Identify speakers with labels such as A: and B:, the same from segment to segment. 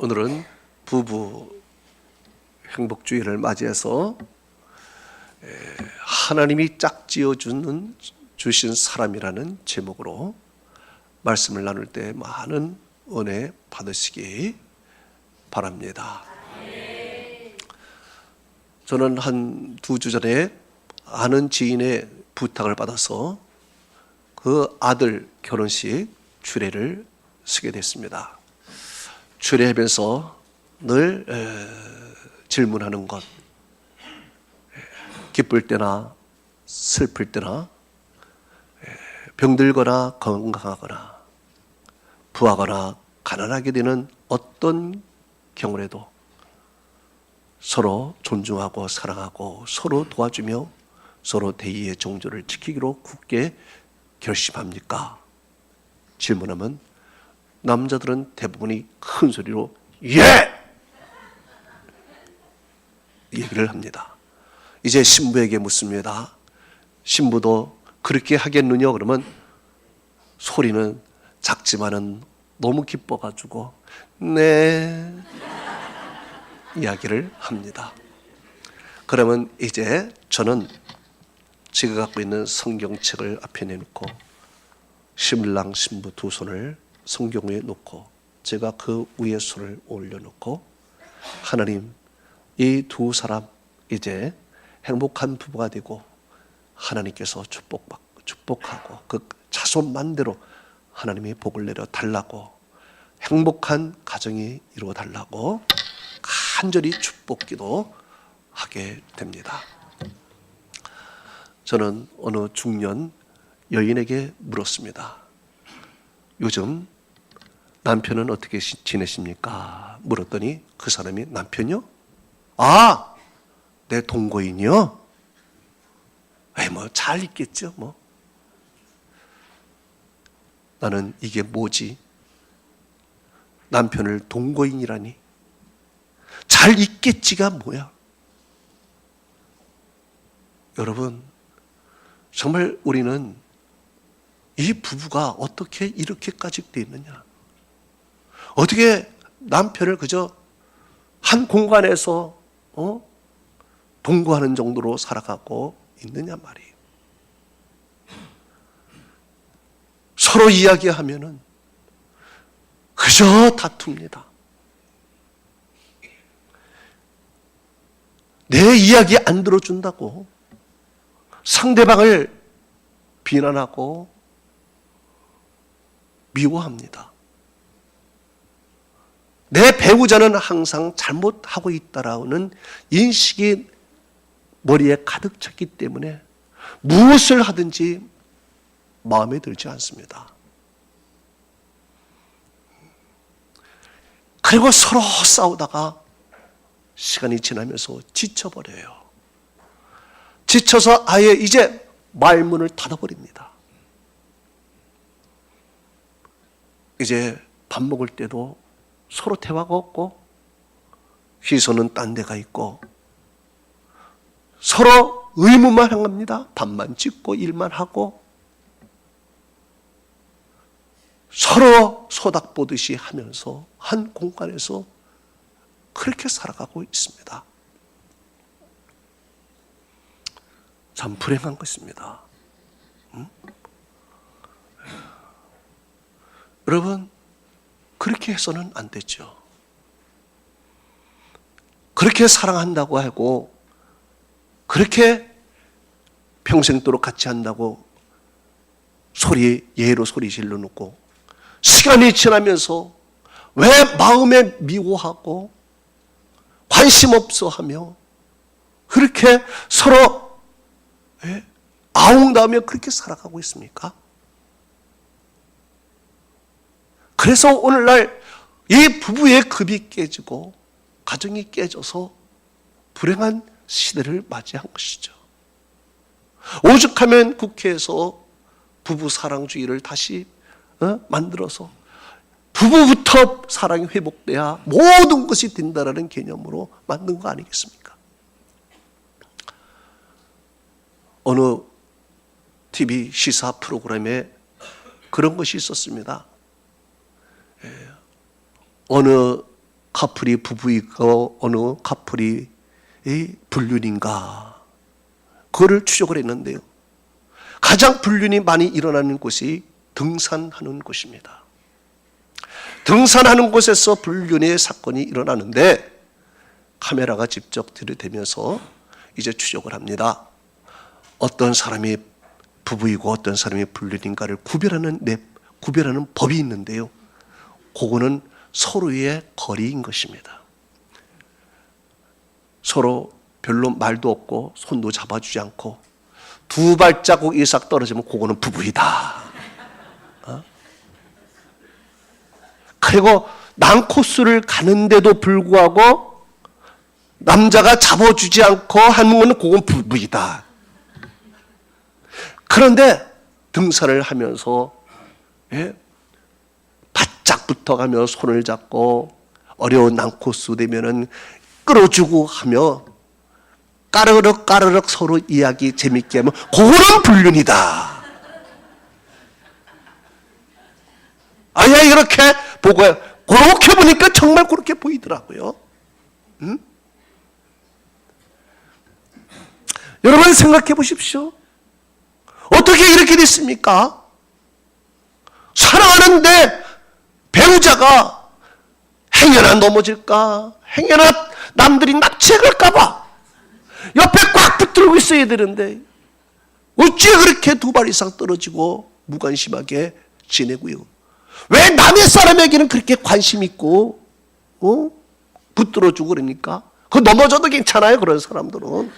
A: 오늘은 부부 행복주의를 맞이해서 하나님이 짝지어 주신 사람이라는 제목으로 말씀을 나눌 때 많은 은혜 받으시기 바랍니다. 저는 한 2주 전에 아는 지인의 부탁을 받아서 그 아들 결혼식 주례를 쓰게 됐습니다. 주례하면서 늘 질문하는 것, 기쁠 때나 슬플 때나 병들거나 건강하거나 부하거나 가난하게 되는 어떤 경우라도 서로 존중하고 사랑하고 서로 도와주며 서로 대의의 정조를 지키기로 굳게 결심합니까? 질문하면 남자들은 대부분이 큰 소리로 예! 얘기를 합니다. 이제 신부에게 묻습니다. 신부도 그렇게 하겠느냐? 그러면 소리는 작지만은 너무 기뻐가지고 네 이야기를 합니다. 그러면 이제 저는 제가 갖고 있는 성경책을 앞에 내놓고 신랑 신부 두 손을 성경 위에 놓고 제가 그 위에 손을 올려놓고 하나님, 이 두 사람 이제 행복한 부부가 되고 하나님께서 축복하고 그 자손만대로 하나님이 복을 내려 달라고 행복한 가정이 이루어 달라고 간절히 축복기도 하게 됩니다. 저는 어느 중년 여인에게 물었습니다. 요즘 남편은 어떻게 지내십니까? 물었더니 그 사람이 남편이요? 아, 내 동거인이요? 뭐 잘 있겠죠 뭐. 나는 이게 뭐지? 남편을 동거인이라니? 잘 있겠지가 뭐야? 여러분, 정말 우리는 이 부부가 어떻게 이렇게까지 돼 있느냐? 어떻게 남편을 그저 한 공간에서 동거하는 정도로 살아가고 있느냐 말이에요. 서로 이야기하면은 그저 다툽니다. 내 이야기 안 들어준다고 상대방을 비난하고 미워합니다. 내 배우자는 항상 잘못하고 있다라는 인식이 머리에 가득 찼기 때문에 무엇을 하든지 마음에 들지 않습니다. 그리고 서로 싸우다가 시간이 지나면서 지쳐버려요. 지쳐서 아예 이제 말문을 닫아버립니다. 이제 밥 먹을 때도 서로 대화가 없고 시선은 딴 데가 있고 서로 의무만 행합니다. 밥만 짓고 일만 하고 서로 소닥보듯이 하면서 한 공간에서 그렇게 살아가고 있습니다. 참 불행한 것입니다. 여러분, 그렇게 해서는 안 되죠. 그렇게 사랑한다고 하고 그렇게 평생도록 같이 한다고 예로 소리 질러 놓고 시간이 지나면서 왜 마음에 미워하고 관심 없어 하며 그렇게 서로 아웅다으며 그렇게 살아가고 있습니까? 그래서 오늘날 이 부부의 급이 깨지고 가정이 깨져서 불행한 시대를 맞이한 것이죠. 오죽하면 국회에서 부부 사랑주의를 다시 만들어서 부부부터 사랑이 회복돼야 모든 것이 된다라는 개념으로 만든 거 아니겠습니까? 어느 TV 시사 프로그램에 그런 것이 있었습니다. 어느 커플이 부부이가 어느 커플이 불륜인가, 그거를 추적을 했는데요. 가장 불륜이 많이 일어나는 곳이 등산하는 곳입니다. 등산하는 곳에서 불륜의 사건이 일어나는데 카메라가 직접 들이대면서 이제 추적을 합니다. 어떤 사람이 부부이고 어떤 사람이 불륜인가를 구별하는 법이 있는데요. 그거는 서로의 거리인 것입니다. 서로 별로 말도 없고 손도 잡아주지 않고 두 발자국 이상 떨어지면 그거는 부부이다. 그리고 난코스를 가는데도 불구하고 남자가 잡아주지 않고 하는 거는 그건 부부이다. 그런데 등산을 하면서 바짝 붙어가며 손을 잡고 어려운 난코스 되면은 끌어주고 하며 까르륵 서로 이야기 재밌게 하면 그거는 불륜이다. 아야, 이렇게 보고 그렇게 보니까 정말 그렇게 보이더라고요. 여러분 생각해 보십시오. 어떻게 이렇게 됐습니까? 사랑하는데 배우자가 행여나 넘어질까, 행여나 남들이 납치할까봐 옆에 꽉 붙들고 있어야 되는데 어찌 그렇게 두 발 이상 떨어지고 무관심하게 지내고요. 왜 남의 사람에게는 그렇게 관심 있고 붙들어주고 그러니까? 그 넘어져도 괜찮아요, 그런 사람들은.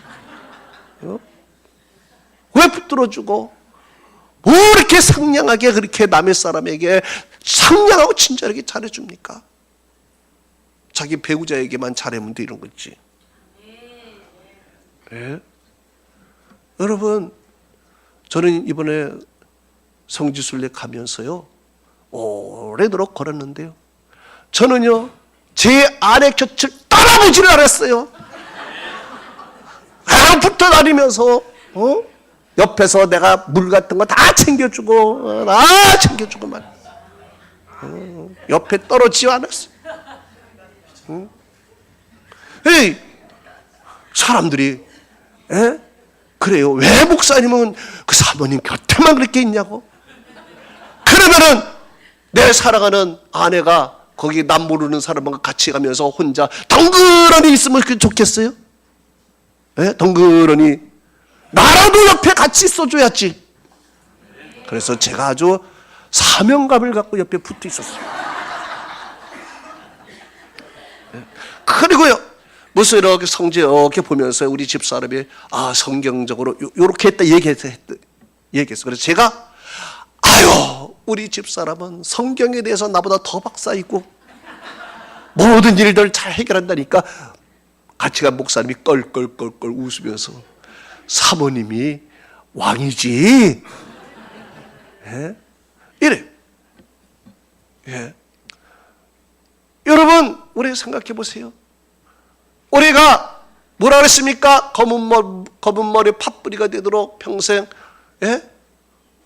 A: 왜 붙들어주고 뭐 이렇게 상냥하게 그렇게 남의 사람에게 상냥하고 친절하게 잘해줍니까? 자기 배우자에게만 잘하면 돼, 이런 거지. 예? 여러분, 저는 이번에 성지순례 가면서요, 오래도록 걸었는데요, 저는요 제 아내 곁을 따라보지를 않았어요. 그냥 붙어 다니면서 옆에서 내가 물 같은 거 다 챙겨주고 다 챙겨주고 말. 옆에 떨어지지 않았어요. 에이, 사람들이 그래요. 왜 목사님은 그 사모님 곁에만 그렇게 있냐고. 그러면은 내 사랑하는 아내가 거기 남 모르는 사람과 같이 가면서 혼자 덩그러니 있으면 좋겠어요? 덩그러니 나라도 옆에 같이 있어줘야지. 그래서 제가 아주 사명감을 갖고 옆에 붙어 있었어요. 그리고요, 무슨 이렇게 성지 이렇게 보면서 우리 집사람이 성경적으로 요렇게 했다 얘기했어. 그래서 제가 우리 집사람은 성경에 대해서 나보다 더 박사이고 모든 일들을 잘 해결한다니까 같이 간 목사님이 껄껄껄껄 웃으면서 사모님이 왕이지. 이래. 여러분, 우리 생각해 보세요. 우리가 뭐라 그랬습니까? 검은 머리 팥뿌리가 되도록 평생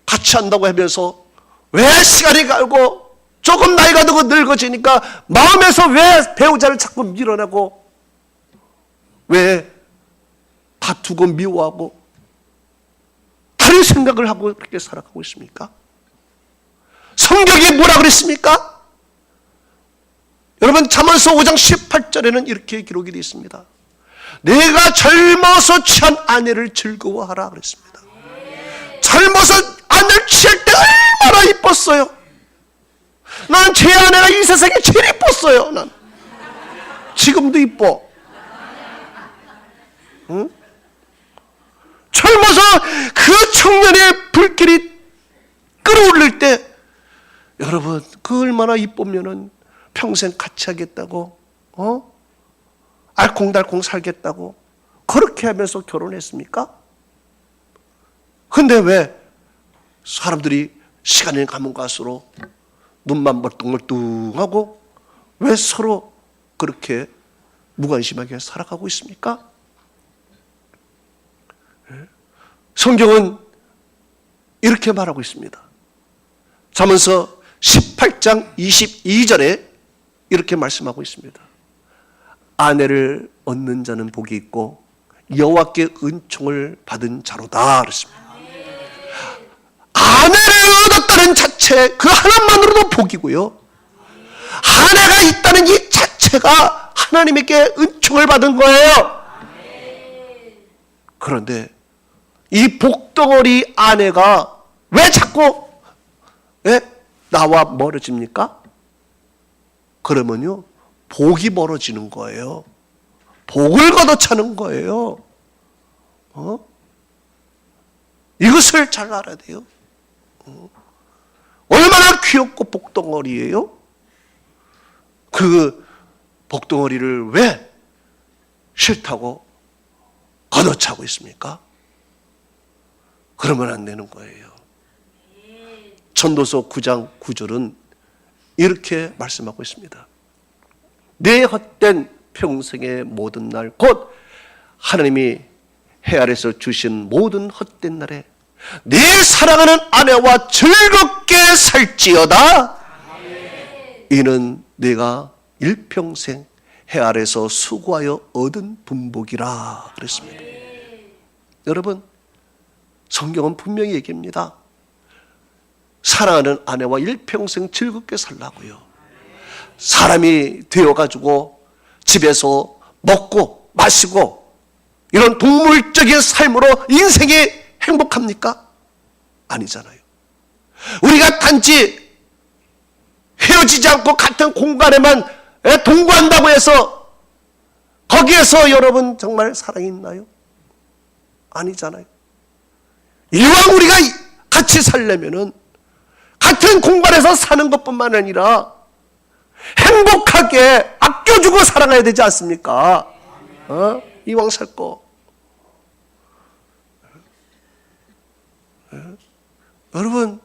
A: 같이 한다고 하면서 왜 시간이 가고 조금 나이가 들고 늙어지니까 마음에서 왜 배우자를 자꾸 밀어내고 왜 다투고 미워하고 다른 생각을 하고 그렇게 살아가고 있습니까? 성경이 뭐라 그랬습니까? 여러분, 잠언서 5장 18절에는 이렇게 기록이 되어 있습니다. 내가 젊어서 취한 아내를 즐거워하라 그랬습니다. 젊어서 아내를 취할 때 얼마나 이뻤어요. 난 제 아내가 이 세상에 제일 이뻤어요. 난 지금도 이뻐. 응? 젊어서 그 청년의 불길이 끌어올릴 때 여러분, 그 얼마나 이쁘면은 평생 같이 하겠다고 알콩달콩 살겠다고 그렇게 하면서 결혼했습니까? 근데 왜 사람들이 시간이 가면 갈수록 눈만 멀뚱멀뚱하고 왜 서로 그렇게 무관심하게 살아가고 있습니까? 성경은 이렇게 말하고 있습니다. 잠언서 18장 22절에 이렇게 말씀하고 있습니다. 아내를 얻는 자는 복이 있고 여호와께 은총을 받은 자로다 그랬습니다. 아내를 얻었다는 자체 그 하나만으로도 복이고요, 아내가 있다는 이 자체가 하나님에게 은총을 받은 거예요. 그런데 이 복덩어리 아내가 왜 자꾸 나와 멀어집니까? 그러면요, 복이 멀어지는 거예요. 복을 걷어차는 거예요. 이것을 잘 알아야 돼요. 얼마나 귀엽고 복덩어리예요? 그 복덩어리를 왜 싫다고 걷어차고 있습니까? 그러면 안 되는 거예요. 전도서 9장 9절은 이렇게 말씀하고 있습니다. 내 헛된 평생의 모든 날, 곧 하나님이 해 아래서 주신 모든 헛된 날에 내 사랑하는 아내와 즐겁게 살지어다. 이는 내가 일평생 해 아래서 수고하여 얻은 분복이라 그랬습니다. 여러분, 성경은 분명히 얘기합니다. 사랑하는 아내와 일평생 즐겁게 살라고요. 사람이 되어가지고 집에서 먹고 마시고 이런 동물적인 삶으로 인생이 행복합니까? 아니잖아요. 우리가 단지 헤어지지 않고 같은 공간에만 동거한다고 해서 거기에서 여러분 정말 사랑이 있나요? 아니잖아요. 이왕 우리가 같이 살려면은 같은 공간에서 사는 것뿐만 아니라 행복하게 아껴주고 살아가야 되지 않습니까? 이왕 살 거. 여러분,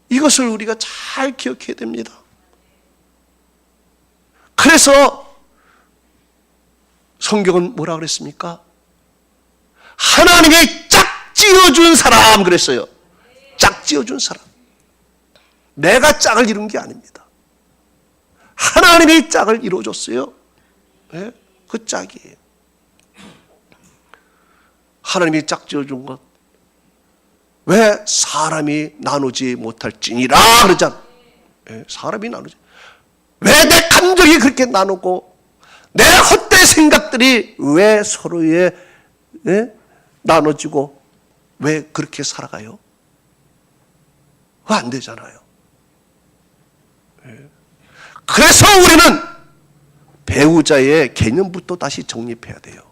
A: 이것을 우리가 잘 기억해야 됩니다. 그래서 성경은 뭐라 그랬습니까? 하나님이 짝지어준 사람 그랬어요. 짝지어준 사람. 내가 짝을 이룬 게 아닙니다. 하나님이 짝을 이루어줬어요. 네? 그 짝이에요. 하나님이 짝지어준 것. 왜 사람이 나누지 못할지니라 그러잖아. 네? 사람이 나누지. 왜 내 감정이 그렇게 나누고 내 헛된 생각들이 왜 서로에 나눠지고 왜 그렇게 살아가요? 그거 안 되잖아요. 그래서 우리는 배우자의 개념부터 다시 정립해야 돼요.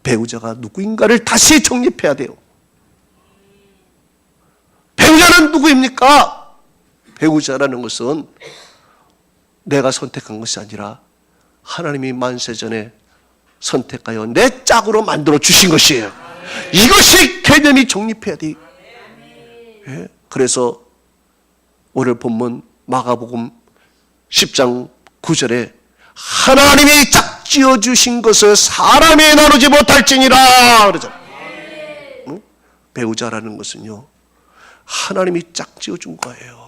A: 배우자가 누구인가를 다시 정립해야 돼요. 배우자는 누구입니까? 배우자라는 것은 내가 선택한 것이 아니라 하나님이 만세전에 선택하여 내 짝으로 만들어 주신 것이에요. 이것이 개념이 정립해야 돼요. 그래서 오늘 본문 마가복음 10장 9절에 하나님이 짝지어 주신 것을 사람이 나누지 못할지니라 그러잖아요. 배우자라는 것은요, 하나님이 짝지어 준 거예요.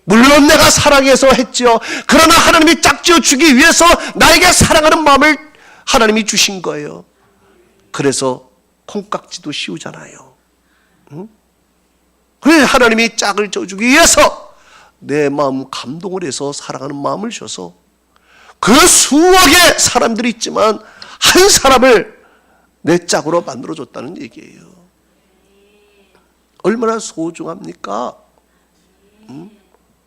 A: 물론 내가 사랑해서 했죠. 그러나 하나님이 짝지어 주기 위해서 나에게 사랑하는 마음을 하나님이 주신 거예요. 그래서 콩깍지도 씌우잖아요. 그래서 하나님이 짝을 져주기 위해서 내 마음 감동을 해서 사랑하는 마음을 줘서 그 수억의 사람들이 있지만 한 사람을 내 짝으로 만들어줬다는 얘기예요. 얼마나 소중합니까?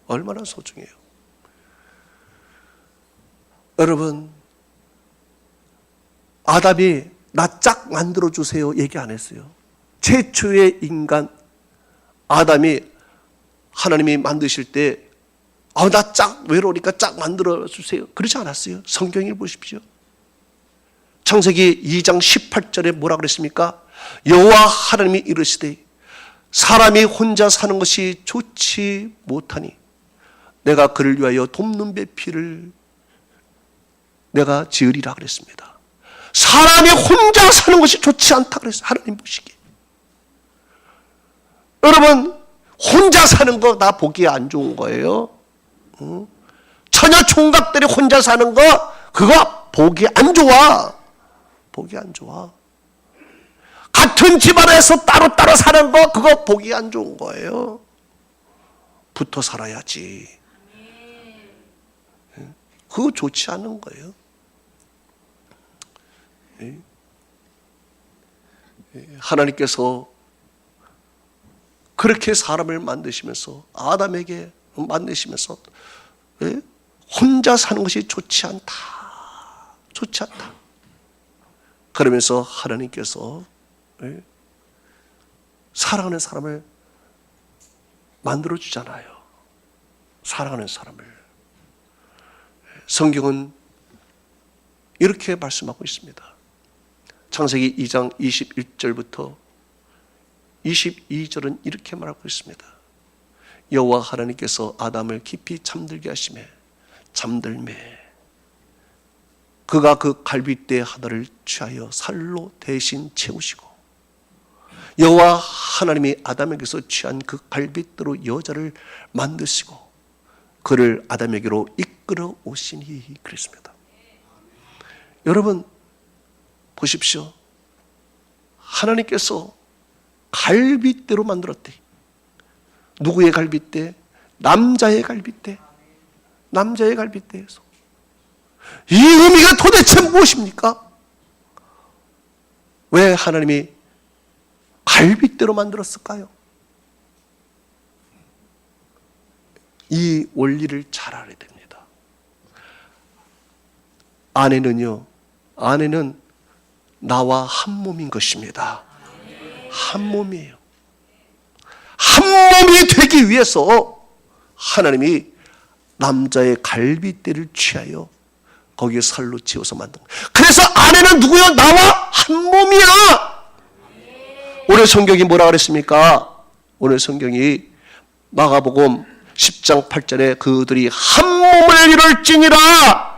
A: 얼마나 소중해요. 여러분, 아담이 나 짝 만들어주세요 얘기 안 했어요. 최초의 인간 아담이 하나님이 만드실 때 나 짝 외로우니까 짝 만들어주세요 그러지 않았어요. 성경을 보십시오. 창세기 2장 18절에 뭐라 그랬습니까? 여호와 하나님이 이르시되 사람이 혼자 사는 것이 좋지 못하니 내가 그를 위하여 돕는 배필을 내가 지으리라 그랬습니다. 사람이 혼자 사는 것이 좋지 않다 그랬어요. 하나님 보시기에. 여러분, 혼자 사는 거 나 보기에 안 좋은 거예요. 처녀 총각들이 혼자 사는 거, 그거 보기 안 좋아. 보기 안 좋아. 같은 집안에서 따로따로 사는 거, 그거 보기 안 좋은 거예요. 붙어 살아야지. 그거 좋지 않은 거예요. 하나님께서 그렇게 사람을 만드시면서, 아담에게 만드시면서 혼자 사는 것이 좋지 않다. 좋지 않다. 그러면서 하나님께서 사랑하는 사람을 만들어 주잖아요. 사랑하는 사람을. 성경은 이렇게 말씀하고 있습니다. 창세기 2장 21절부터 22절은 이렇게 말하고 있습니다. 여호와 하나님께서 아담을 깊이 잠들게 하시매 잠들매 그가 그 갈빗대 하나를 취하여 살로 대신 채우시고, 여호와 하나님이 아담에게서 취한 그 갈빗대로 여자를 만드시고 그를 아담에게로 이끌어 오시니 그랬습니다. 여러분 보십시오. 하나님께서 갈빗대로 만들었대. 누구의 갈빗대? 남자의 갈빗대. 남자의 갈빗대에서. 이 의미가 도대체 무엇입니까? 왜 하나님이 갈빗대로 만들었을까요? 이 원리를 잘 알아야 됩니다. 아내는 나와 한 몸인 것입니다. 한 몸이에요. 한 몸이 되기 위해서 하나님이 남자의 갈빗대를 취하여 거기에 살로 지어서 만든 거예요. 그래서 아내는 누구요? 나와 한 몸이야. 오늘 성경이 뭐라 그랬습니까? 오늘 성경이 마가복음 10장 8절에 그들이 한 몸을 이룰지니라.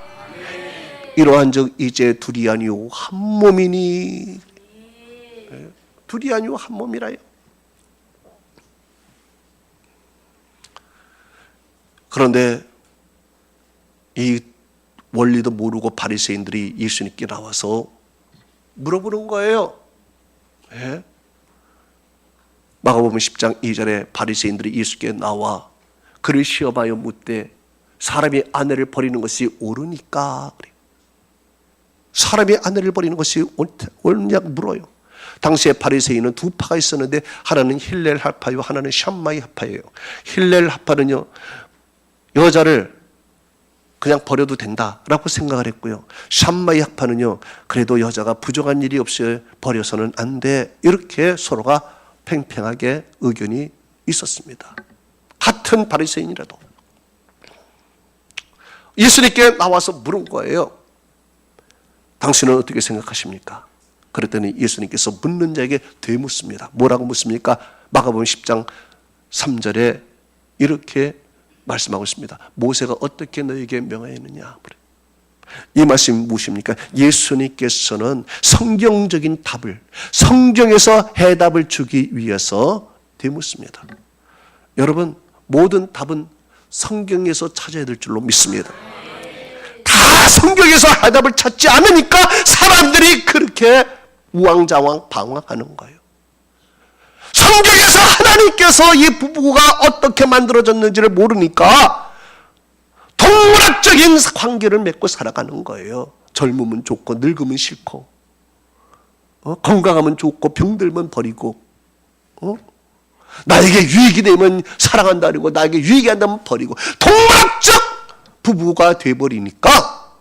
A: 이러한즉 이제 둘이 아니요 한 몸이니. 둘이 아니요 한 몸이라요. 그런데 이 원리도 모르고 바리새인들이 예수님께 나와서 물어보는 거예요. 예? 마가복음 10장 2절에 바리새인들이 예수께 나와 그를 시험하여 묻되 사람이 아내를 버리는 것이 옳으니까 그래요. 사람이 아내를 버리는 것이 옳냐고 물어요. 당시에 바리새인은 두 파가 있었는데 하나는 힐렐 하파요, 하나는 샴마이 하파예요. 힐렐 하파는요 여자를 그냥 버려도 된다라고 생각을 했고요. 샴마이 하파는요 그래도 여자가 부정한 일이 없이 버려서는 안 돼, 이렇게 서로가 팽팽하게 의견이 있었습니다. 같은 바리새인이라도. 예수님께 나와서 물은 거예요. 당신은 어떻게 생각하십니까? 그랬더니 예수님께서 묻는 자에게 되묻습니다. 뭐라고 묻습니까? 마가복음 10장 3절에 이렇게 말씀하고 있습니다. 모세가 어떻게 너에게 명하였느냐. 이 말씀이 무엇입니까? 예수님께서는 성경적인 답을, 성경에서 해답을 주기 위해서 되묻습니다. 여러분, 모든 답은 성경에서 찾아야 될 줄로 믿습니다. 다 성경에서 해답을 찾지 않으니까 사람들이 그렇게 우왕좌왕 방황하는 거예요. 성경에서 하나님께서 이 부부가 어떻게 만들어졌는지를 모르니까 동물학적인 관계를 맺고 살아가는 거예요. 젊으면 좋고 늙으면 싫고, 건강하면 좋고 병들면 버리고, 나에게 유익이 되면 사랑한다 그러고 나에게 유익이 안 되면 버리고, 동물학적 부부가 돼버리니까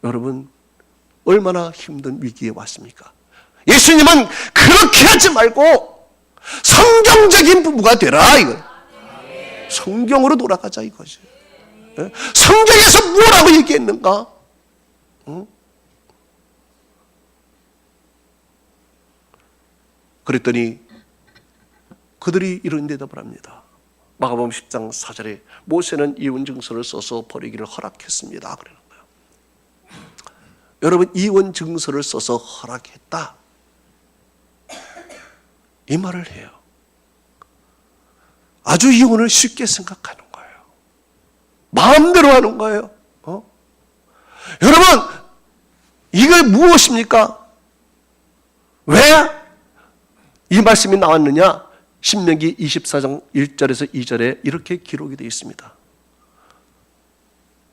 A: 여러분 얼마나 힘든 위기에 왔습니까? 예수님은 그렇게 하지 말고 성경적인 부부가 되라 이거. 성경으로 돌아가자 이거지. 성경에서 뭐라고 얘기했는가? 그랬더니 그들이 이런 대답을 합니다. 마가복음 10장 4절에 모세는 이혼 증서를 써서 버리기를 허락했습니다. 그러는 거예요. 여러분, 이혼 증서를 써서 허락했다, 이 말을 해요. 아주 이혼을 쉽게 생각하는 거예요. 마음대로 하는 거예요. 여러분, 이게 무엇입니까? 왜 이 말씀이 나왔느냐? 신명기 24장 1절에서 2절에 이렇게 기록이 되어 있습니다.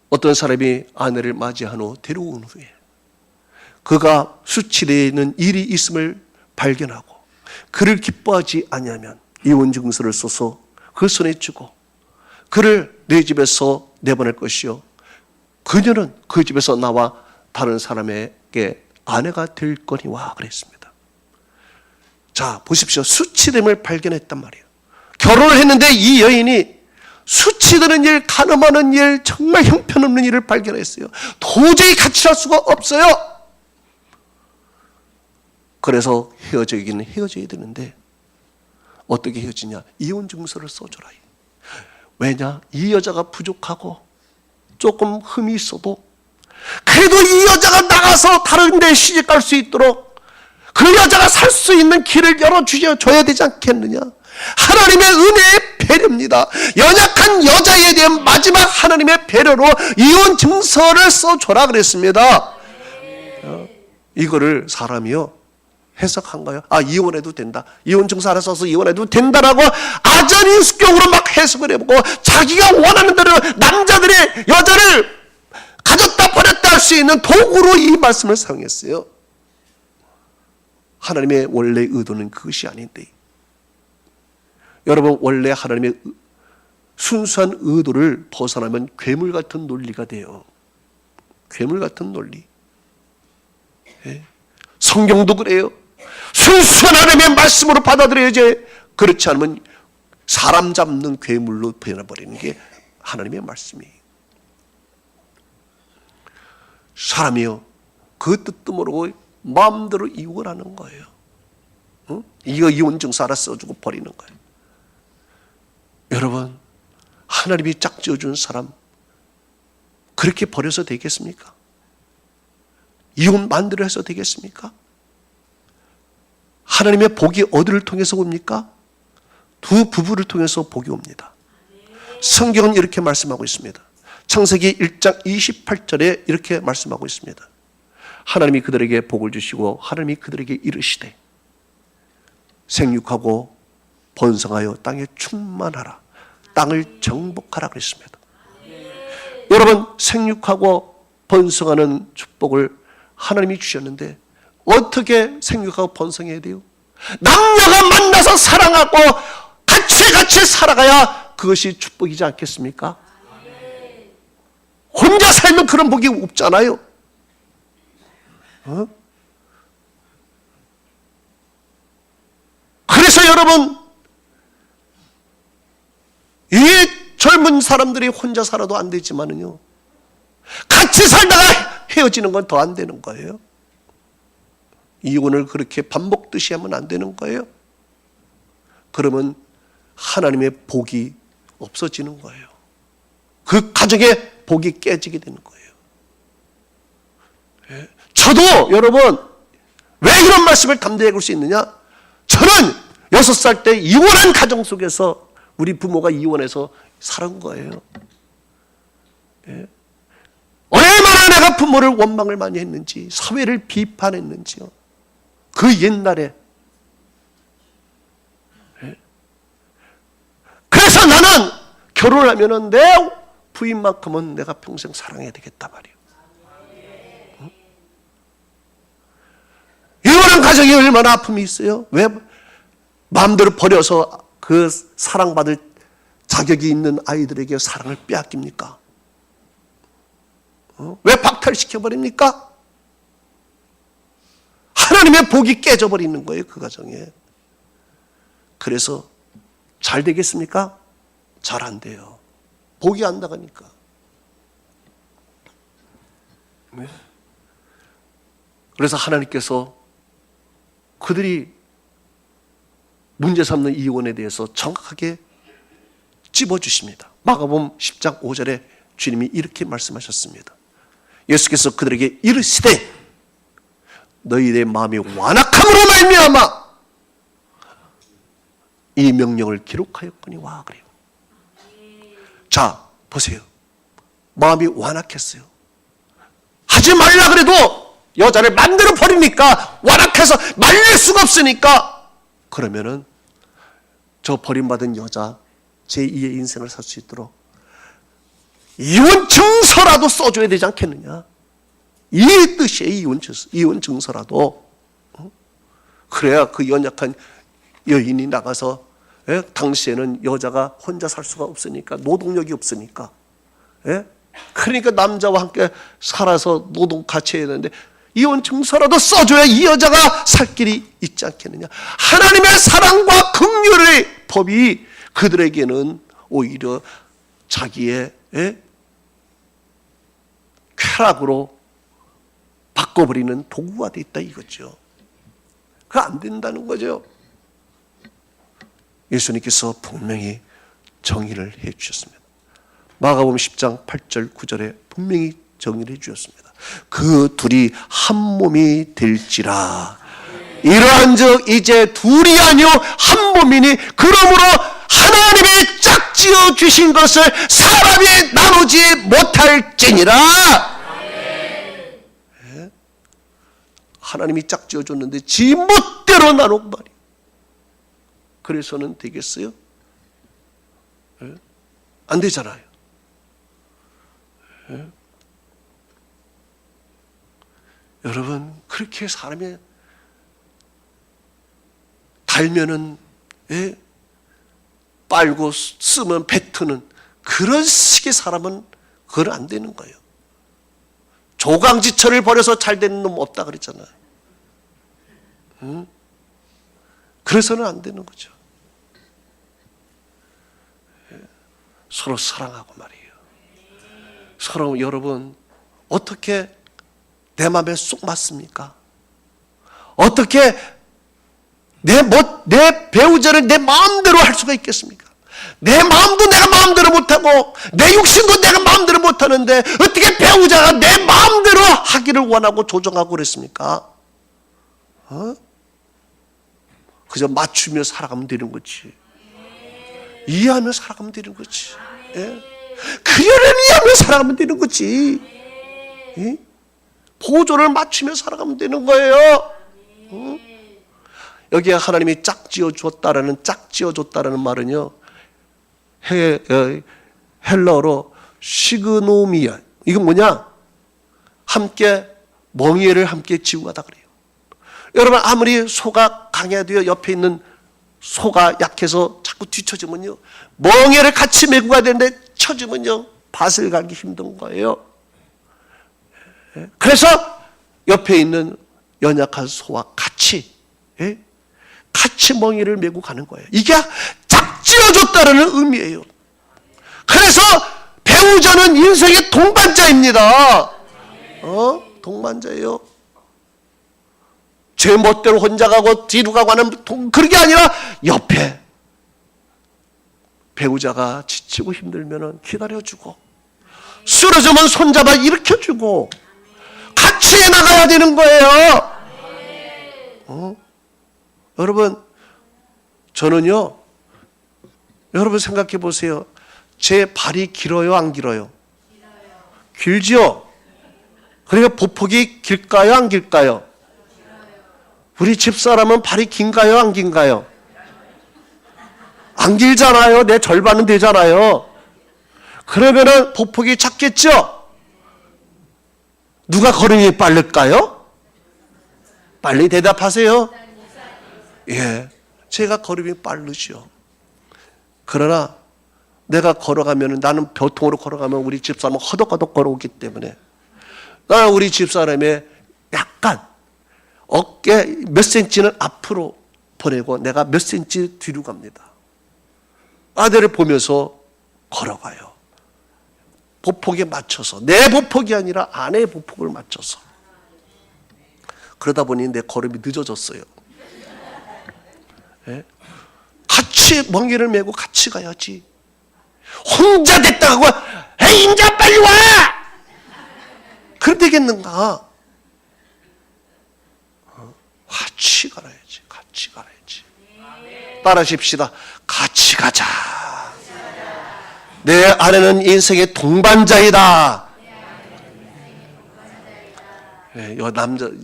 A: 어떤 사람이 아내를 맞이한 후 데려온 후에 그가 수치되는 일이 있음을 발견하고 그를 기뻐하지 아니하면 이혼 증서를 써서 그 손에 주고 그를 내 집에서 내보낼 것이요 그녀는 그 집에서 나와 다른 사람에게 아내가 될 거니와 그랬습니다. 자, 보십시오. 수치됨을 발견했단 말이에요. 결혼을 했는데 이 여인이 수치되는 일, 간음하는 일, 정말 형편없는 일을 발견했어요. 도저히 같이 할 수가 없어요. 그래서 헤어지기는 헤어져야 되는데 어떻게 헤어지냐? 이혼 증서를 써줘라. 왜냐? 이 여자가 부족하고 조금 흠이 있어도 그래도 이 여자가 나가서 다른 데 시집 갈 수 있도록 그 여자가 살 수 있는 길을 열어줘야 되지 않겠느냐? 하나님의 은혜의 배려입니다. 연약한 여자에 대한 마지막 하나님의 배려로 이혼 증서를 써줘라 그랬습니다. 이거를 사람이요 해석한가요? 아, 이혼해도 된다. 이혼 증서 하나 써서 이혼해도 된다라고 아전인수격으로 막 해석을 해보고 자기가 원하는 대로 남자들이 여자를 가졌다 버렸다 할 수 있는 도구로 이 말씀을 사용했어요. 하나님의 원래 의도는 그것이 아닌데, 여러분, 원래 하나님의 순수한 의도를 벗어나면 괴물 같은 논리가 돼요. 괴물 같은 논리. 성경도 그래요. 순수한 하나님의 말씀으로 받아들여야지, 그렇지 않으면 사람 잡는 괴물로 변해버리는 게 하나님의 말씀이에요. 사람이요 그 뜻도 모르고 마음대로 이혼하는 거예요. 이거 이혼 증서 하나 써주고 버리는 거예요. 여러분, 하나님이 짝지어준 사람 그렇게 버려서 되겠습니까? 이혼 만들어 해서 되겠습니까? 하나님의 복이 어디를 통해서 옵니까? 두 부부를 통해서 복이 옵니다. 성경은 이렇게 말씀하고 있습니다. 창세기 1장 28절에 이렇게 말씀하고 있습니다. 하나님이 그들에게 복을 주시고 하나님이 그들에게 이르시되 생육하고 번성하여 땅에 충만하라, 땅을 정복하라 그랬습니다. 여러분, 생육하고 번성하는 축복을 하나님이 주셨는데 어떻게 생육하고 번성해야 돼요? 남녀가 만나서 사랑하고 같이 살아가야 그것이 축복이지 않겠습니까? 혼자 살면 그런 복이 없잖아요. 그래서 여러분, 이 젊은 사람들이 혼자 살아도 안 되지만은요, 같이 살다가 헤어지는 건 더 안 되는 거예요. 이혼을 그렇게 반복듯이 하면 안 되는 거예요. 그러면 하나님의 복이 없어지는 거예요. 그 가정의 복이 깨지게 되는 거예요. 저도 여러분, 왜 이런 말씀을 담대히 할 수 있느냐? 저는 6살 때 이혼한 가정 속에서 우리 부모가 이혼해서 살은 거예요. 얼마나 내가 부모를 원망을 많이 했는지, 사회를 비판했는지요. 그 옛날에. 그래서 나는 결혼을 하면은 내 부인만큼은 내가 평생 사랑해야 되겠다 말이에요. 이혼한 가정이 얼마나 아픔이 있어요? 왜 마음대로 버려서 그 사랑받을 자격이 있는 아이들에게 사랑을 빼앗깁니까? 왜 박탈시켜버립니까? 하나님의 복이 깨져버리는 거예요, 그 가정에. 그래서 잘 되겠습니까? 잘 안 돼요. 복이 안 나가니까. 그래서 하나님께서 그들이 문제 삼는 이혼에 대해서 정확하게 찝어주십니다. 마가복음 10장 5절에 주님이 이렇게 말씀하셨습니다. 예수께서 그들에게 이르시되 너희의 마음이 완악함으로 말미암아 이 명령을 기록하였거니와 그래요. 자, 보세요. 마음이 완악했어요. 하지 말라 그래도 여자를 만들어 버리니까, 완악해서 말릴 수가 없으니까, 그러면은 저 버림받은 여자 제2의 인생을 살 수 있도록 이혼 증서라도 써줘야 되지 않겠느냐. 이 뜻이에요. 이혼 증서라도. 그래야 그 연약한 여인이 나가서, 당시에는 여자가 혼자 살 수가 없으니까, 노동력이 없으니까, 그러니까 남자와 함께 살아서 노동 같이 해야 되는데 이혼 증서라도 써줘야 이 여자가 살 길이 있지 않겠느냐. 하나님의 사랑과 긍휼의 법이 그들에게는 오히려 자기의 쾌락으로 바꿔버리는 도구가 돼 있다 이거죠. 그거 안 된다는 거죠. 예수님께서 분명히 정의를 해 주셨습니다. 마가복음 10장 8절 9절에 분명히 정의를 해 주셨습니다. 그 둘이 한 몸이 될지라. 이러한즉 이제 둘이 아니요 한 몸이니, 그러므로 하나님이 짝지어 주신 것을 사람이 나누지 못할지니라. 하나님이 짝지어 줬는데 지 멋대로 나누고 말이에요. 그래서는 되겠어요? 안 되잖아요. 여러분, 그렇게 사람이 달면은 빨고 쓰면 뱉는 그런 식의 사람은 그건 안 되는 거예요. 조강지처를 버려서 잘 되는 놈 없다 그랬잖아요. 그래서는 안 되는 거죠. 서로 사랑하고 말이에요. 서로, 여러분, 어떻게 내 마음에 쏙 맞습니까? 어떻게 내 배우자를 내 마음대로 할 수가 있겠습니까? 내 마음도 내가 마음대로 못하고 내 육신도 내가 마음대로 못하는데 어떻게 배우자가 내 마음대로 하기를 원하고 조정하고 그랬습니까? 그저 맞추며 살아가면 되는 거지. 이해하며 살아가면 되는 거지. 그녀를 이해하며 살아가면 되는 거지. 보조를 맞추며 살아가면 되는 거예요. 여기에 하나님이 짝지어 줬다라는 말은요, 헬러어로 시그노미아. 이건 뭐냐? 함께 멍에를 함께 지우고 가다 그래요. 여러분, 아무리 소가 강해도요, 옆에 있는 소가 약해서 자꾸 뒤처지면요, 멍에를 같이 메고 가야 되는데 쳐지면요, 밭을 갈기 힘든 거예요. 그래서 옆에 있는 연약한 소와 같이 멍에를 메고 가는 거예요. 이게 짝지어줬다는 의미예요. 그래서 배우자는 인생의 동반자입니다. 동반자예요. 제 멋대로 혼자 가고 뒤로 가고 하는 그런 게 아니라 옆에 배우자가 지치고 힘들면 기다려주고, 쓰러지면 손잡아 일으켜주고 같이 나가야 되는 거예요. 여러분, 저는요, 여러분 생각해 보세요. 제 발이 길어요, 안 길어요? 길죠? 그러니까 보폭이 길까요, 안 길까요? 우리 집사람은 발이 긴가요, 안 긴가요? 안 길잖아요. 내 절반은 되잖아요. 그러면은 보폭이 작겠죠? 누가 걸음이 빠를까요? 빨리 대답하세요. 예, 제가 걸음이 빠르죠. 그러나 내가 걸어가면, 나는 벼통으로 걸어가면 우리 집사람은 허덕허덕 걸어오기 때문에 나는 우리 집사람의 약간 어깨 몇 센치는 앞으로 보내고 내가 몇 센치 뒤로 갑니다. 아내를 보면서 걸어가요. 보폭에 맞춰서, 내 보폭이 아니라 아내의 보폭을 맞춰서. 그러다 보니 내 걸음이 늦어졌어요. 같이 멍에를 메고 같이 가야지. 혼자 됐다고 에이 인자 빨리 와! 그럼 되겠는가? 같이 가야지. 같이 가야지. 따라하십시다. 같이 가자. 내 아내는 인생의 동반자이다.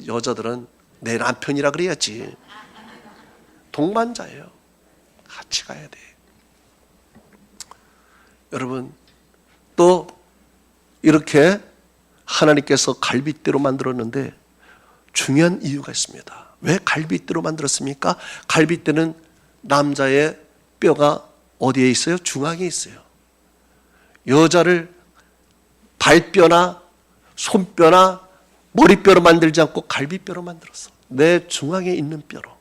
A: 여자들은 내 남편이라 그래야지. 동반자예요. 같이 가야 돼. 여러분, 또 이렇게 하나님께서 갈빗대로 만들었는데 중요한 이유가 있습니다. 왜 갈빗대로 만들었습니까? 갈빗대는 남자의 뼈가 어디에 있어요? 중앙에 있어요. 여자를 발뼈나 손뼈나 머리뼈로 만들지 않고 갈빗뼈로 만들었어. 내 중앙에 있는 뼈로.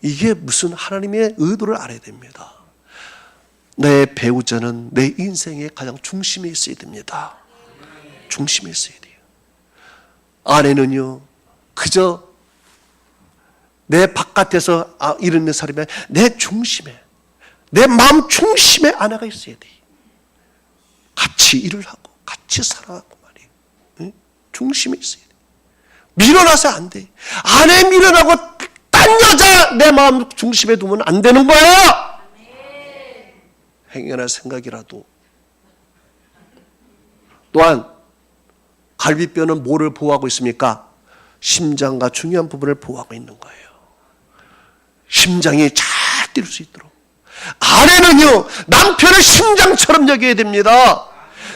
A: 이게 무슨 하나님의 의도를 알아야 됩니다. 내 배우자는 내 인생의 가장 중심에 있어야 됩니다. 중심에 있어야 돼요. 아내는요, 그저 내 바깥에서 이르는 사람이 아니라 내 중심에, 내 마음 중심에 아내가 있어야 돼요. 같이 일을 하고 같이 살아가고 말이에요. 응? 중심에 있어야 돼요. 밀어놔서 안 돼. 아내 밀어나고 딴 여자 내 마음 중심에 두면 안 되는 거예요. 행여나 생각이라도. 또한 갈비뼈는 뭐를 보호하고 있습니까? 심장과 중요한 부분을 보호하고 있는 거예요. 심장이 잘 뛸 수 있도록. 아내는요, 남편을 심장처럼 여겨야 됩니다.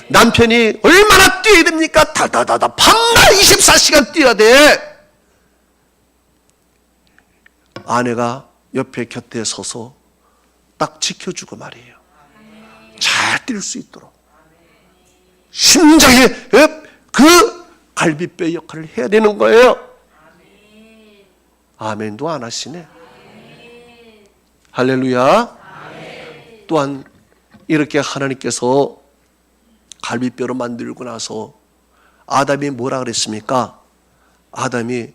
A: 남편이 얼마나 뛰어야 됩니까? 다다다다 밤낮 24시간 뛰어야 돼. 아내가 옆에 곁에 서서 딱 지켜주고 말이에요. 잘 뛸 수 있도록. 심장에 그 갈비뼈 역할을 해야 되는 거예요. 아멘도 안 하시네. 할렐루야. 또한 이렇게 하나님께서 갈비뼈로 만들고 나서 아담이 뭐라 그랬습니까? 아담이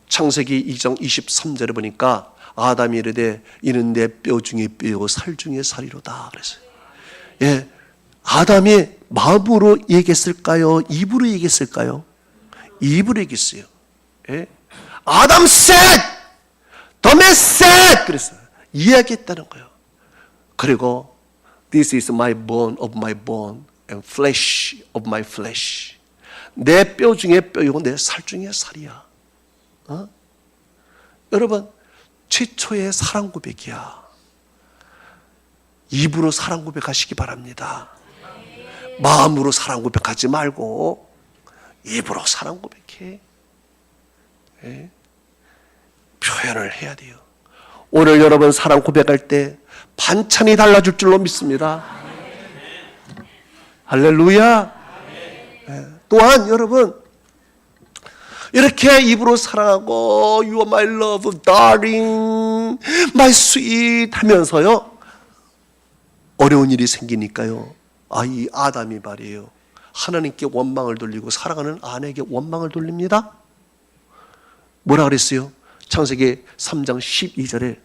A: 창세기 2장 23절에 보니까 아담이 이르되 이는 내 뼈 중에 뼈요 살 중에 살이로다 그랬어요. 예, 아담이 마음으로 얘기했을까요? 입으로 얘기했을까요? 입으로 얘기했어요. 예? 아담 said, the man said 그랬어요. 이야기했다는 거예요. 그리고 this is my bone of my bone and flesh of my flesh. 내 뼈 중에 뼈이고 내 살 중에 살이야. 여러분, 최초의 사랑 고백이야. 입으로 사랑 고백하시기 바랍니다. 마음으로 사랑 고백하지 말고 입으로 사랑 고백해. 네? 표현을 해야 돼요. 오늘 여러분 사랑 고백할 때 반찬이 달라질 줄로 믿습니다. 할렐루야. 네. 또한 여러분 이렇게 입으로 사랑하고 You are my love, darling, my sweet 하면서요 어려운 일이 생기니까요, 이 아담이 말이에요, 하나님께 원망을 돌리고 사랑하는 아내에게 원망을 돌립니다. 뭐라 그랬어요? 창세기 3장 12절에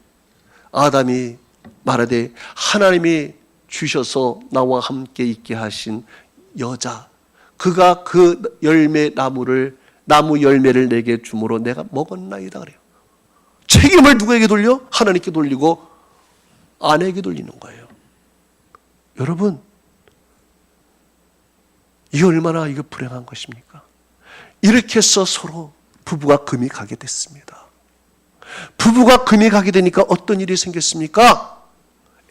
A: 아담이 말하되 하나님이 주셔서 나와 함께 있게 하신 여자, 그가 그 나무 열매를 내게 주므로 내가 먹었나이다 그래요. 책임을 누구에게 돌려? 하나님께 돌리고 아내에게 돌리는 거예요. 여러분, 이게 얼마나 이거 불행한 것입니까? 이렇게 해서 서로 부부가 금이 가게 됐습니다. 부부가 금이 가게 되니까 어떤 일이 생겼습니까?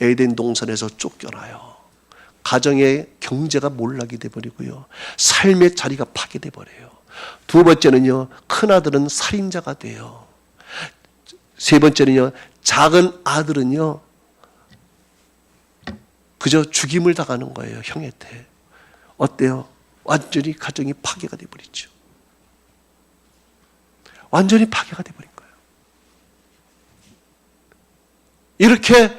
A: 에덴 동산에서 쫓겨나요. 가정의 경제가 몰락이 돼버리고요, 삶의 자리가 파괴돼 버려요. 두 번째는요, 큰아들은 살인자가 돼요. 세 번째는요, 작은 아들은요 그저 죽임을 당하는 거예요. 형한테. 어때요? 완전히 가정이 파괴가 돼버리죠. 완전히 파괴가 돼버린 거예요. 이렇게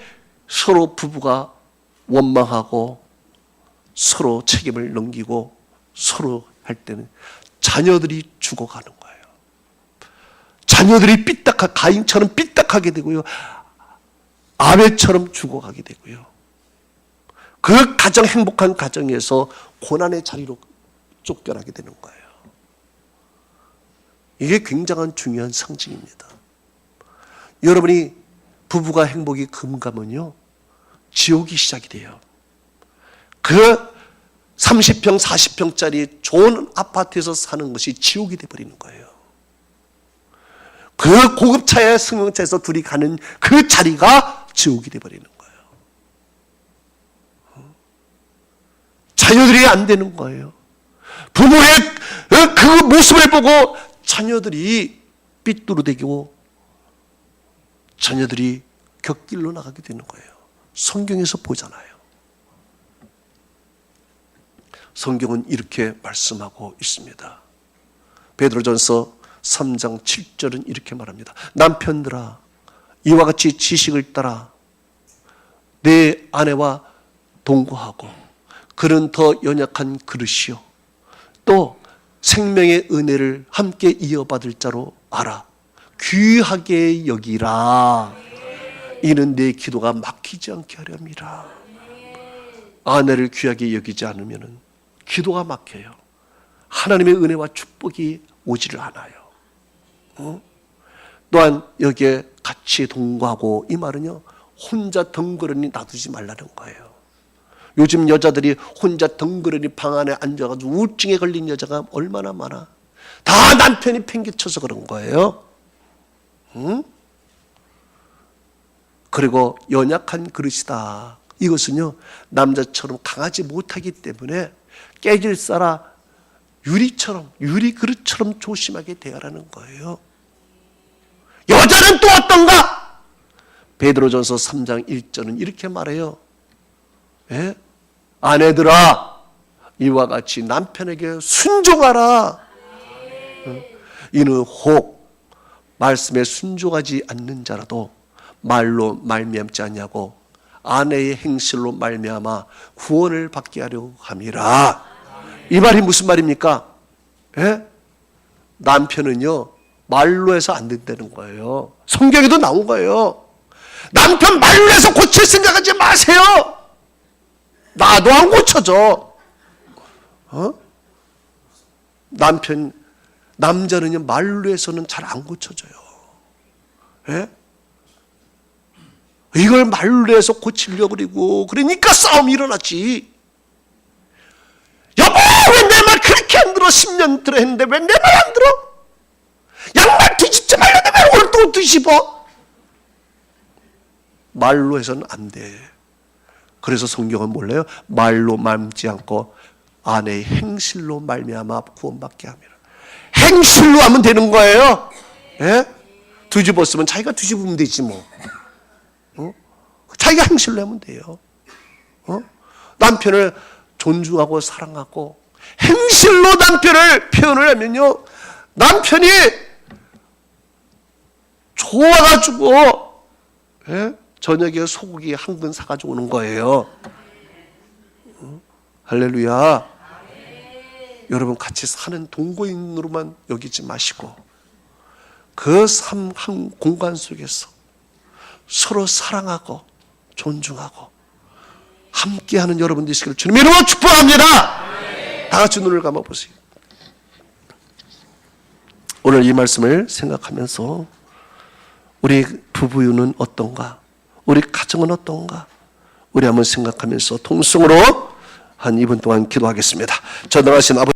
A: 서로 부부가 원망하고 서로 책임을 넘기고 서로 할 때는 자녀들이 죽어가는 거예요. 자녀들이 가인처럼 삐딱하게 되고요, 아벨처럼 죽어가게 되고요, 그 가정, 행복한 가정에서 고난의 자리로 쫓겨나게 되는 거예요. 이게 굉장한 중요한 상징입니다. 여러분이 부부가 행복이 금가면요 지옥이 시작이 돼요. 그 30평, 40평짜리 좋은 아파트에서 사는 것이 지옥이 되어버리는 거예요. 그 고급차에 승용차에서 둘이 가는 그 자리가 지옥이 되어버리는 거예요. 자녀들이 안 되는 거예요. 부모의 그 모습을 보고 자녀들이 삐뚤어대고 자녀들이 곁길로 나가게 되는 거예요. 성경에서 보잖아요. 성경은 이렇게 말씀하고 있습니다. 베드로전서 3장 7절은 이렇게 말합니다. 남편들아, 이와 같이 지식을 따라 내 아내와 동거하고 그는 더 연약한 그릇이요 또 생명의 은혜를 함께 이어받을 자로 알아. 귀하게 여기라. 이는 내 기도가 막히지 않게 하렵니다. 아내를 귀하게 여기지 않으면 기도가 막혀요. 하나님의 은혜와 축복이 오지를 않아요. 또한 여기에 같이 동거하고, 이 말은요 혼자 덩그러니 놔두지 말라는 거예요. 요즘 여자들이 혼자 덩그러니 방 안에 앉아가지고 우울증에 걸린 여자가 얼마나 많아. 다 남편이 팽개쳐서 그런 거예요. 그리고 연약한 그릇이다. 이것은요 남자처럼 강하지 못하기 때문에 깨질 쌀아 유리처럼, 유리 그릇처럼 조심하게 대하라는 거예요. 여자는 또 어떤가? 베드로전서 3장 1절은 이렇게 말해요. 예? 아내들아, 이와 같이 남편에게 순종하라. 이는 혹 말씀에 순종하지 않는 자라도 말로 말미암지 않냐고 아내의 행실로 말미암아 구원을 받게 하려고 함이라. 이 말이 무슨 말입니까? 예? 남편은요 말로 해서 안 된다는 거예요. 성경에도 나온 거예요. 남편 말로 해서 고칠 생각하지 마세요. 나도 안 고쳐져. 남자는요 말로 해서는 잘 안 고쳐져요. 예? 이걸 말로 해서 고치려고 그러고 그러니까 싸움이 일어났지. 여보, 왜 내 말 그렇게 안 들어? 10년 들어 했는데 왜 내 말 안 들어? 양말 뒤집지 말라는데 왜 오늘 또 뒤집어? 말로 해서는 안 돼. 그래서 성경은 몰라요? 말로 말지 않고 아내의 행실로 말미암아 구원받게 합니다. 행실로 하면 되는 거예요. 예? 뒤집었으면 자기가 뒤집으면 되지 뭐. 자기가 행실로 하면 돼요. 남편을 존중하고 사랑하고 행실로 남편을 표현을 하면요 남편이 좋아가지고 예? 저녁에 소고기 한 근 사가지고 오는 거예요. 할렐루야. 여러분 같이 사는 동거인으로만 여기지 마시고 그 삶 한 공간 속에서 서로 사랑하고 존중하고 함께하는 여러분 되시기를 주님 이름으로 축복합니다. 다 같이 눈을 감아보세요. 오늘 이 말씀을 생각하면서 우리 부부는 어떤가? 우리 가정은 어떤가? 우리 한번 생각하면서 통성으로 한 2분 동안 기도하겠습니다. 전능하신 아버지